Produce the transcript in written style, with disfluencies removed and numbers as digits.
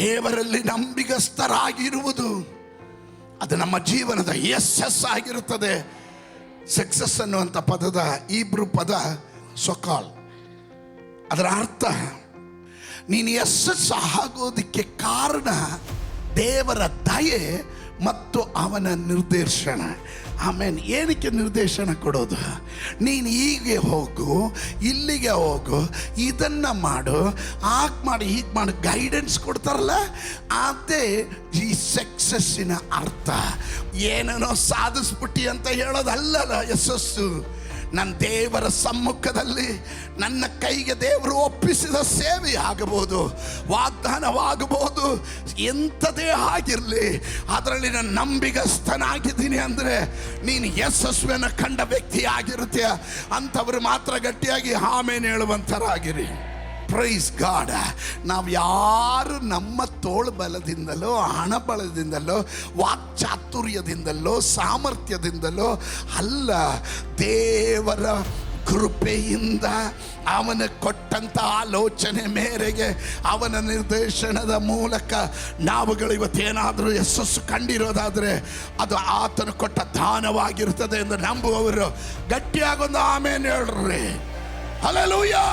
ದೇವರಲ್ಲಿ ನಂಬಿಗಸ್ತರಾಗಿರುವುದು ಅದು ನಮ್ಮ ಜೀವನದ ಯಶಸ್ಸಾಗಿರುತ್ತದೆ. ಸಕ್ಸಸ್ ಅನ್ನುವಂಥ ಪದದ ಈಬ್ರು ಪದ ಸೊಕಾಲ್. ಅದರ ಅರ್ಥ ನೀನು ಯಶಸ್ಸು ಆಗೋದಕ್ಕೆ ಕಾರಣ ದೇವರ ದಯೆ ಮತ್ತು ಅವನ ನಿರ್ದೇಶನ. ಆಮೇಲೆ ಏನಕ್ಕೆ ನಿರ್ದೇಶನ ಕೊಡೋದು? ನೀನು ಹೀಗೆ ಹೋಗು, ಇಲ್ಲಿಗೆ ಹೋಗು, ಇದನ್ನು ಮಾಡು, ಹಾಗೆ ಮಾಡಿ, ಹೀಗೆ ಮಾಡಿ ಗೈಡೆನ್ಸ್ ಕೊಡ್ತಾರಲ್ಲ, ಅದೇ ಈ ಸಕ್ಸಸ್ಸಿನ ಅರ್ಥ. ಏನೇನೋ ಸಾಧಿಸ್ಬಿಟ್ಟಿ ಅಂತ ಹೇಳೋದಲ್ಲಲ್ಲ ಯಶಸ್ಸು. ನನ್ನ ದೇವರ ಸಮ್ಮುಖದಲ್ಲಿ ನನ್ನ ಕೈಗೆ ದೇವರು ಒಪ್ಪಿಸಿದ ಸೇವೆ ಆಗಬಹುದು, ವಾಗ್ದಾನವಾಗಬಹುದು, ಎಂಥದೇ ಆಗಿರಲಿ, ಅದರಲ್ಲಿ ನಾನು ನಂಬಿಗಸ್ತನಾಗಿದ್ದೀನಿ ಅಂದರೆ ನೀನು ಯಶಸ್ವಿಯನ್ನು ಕಂಡ ವ್ಯಕ್ತಿ ಆಗಿರುತ್ತೀಯ. ಅಂಥವ್ರು ಮಾತ್ರ ಗಟ್ಟಿಯಾಗಿ ಆಮೇನ್ ಹೇಳುವಂಥರಾಗಿರಿ. Praise God. ನಾವು ಯಾರು ನಮ್ಮ ತೋಳು ಬಲದಿಂದಲೋ, ಹಣ ಬಲದಿಂದಲೋ, ವಾಕ್ಚಾತುರ್ಯದಿಂದಲೋ, ಸಾಮರ್ಥ್ಯದಿಂದಲೋ ಅಲ್ಲ, ದೇವರ ಕೃಪೆಯಿಂದ ಅವನ ಕೊಟ್ಟಂಥ ಆಲೋಚನೆ ಮೇರೆಗೆ, ಅವನ ನಿರ್ದೇಶನದ ಮೂಲಕ ನಾವುಗಳು ಇವತ್ತೇನಾದರೂ ಯಶಸ್ಸು ಕಂಡಿರೋದಾದರೆ ಅದು ಆತನು ಕೊಟ್ಟ ದಾನವಾಗಿರುತ್ತದೆ ಎಂದು ನಂಬುವವರು ಗಟ್ಟಿಯಾಗೊಂದು ಆಮೇನ್ ಹೇಳ್ರಿ. ಹಲ್ಲೆಲೂಯಾ.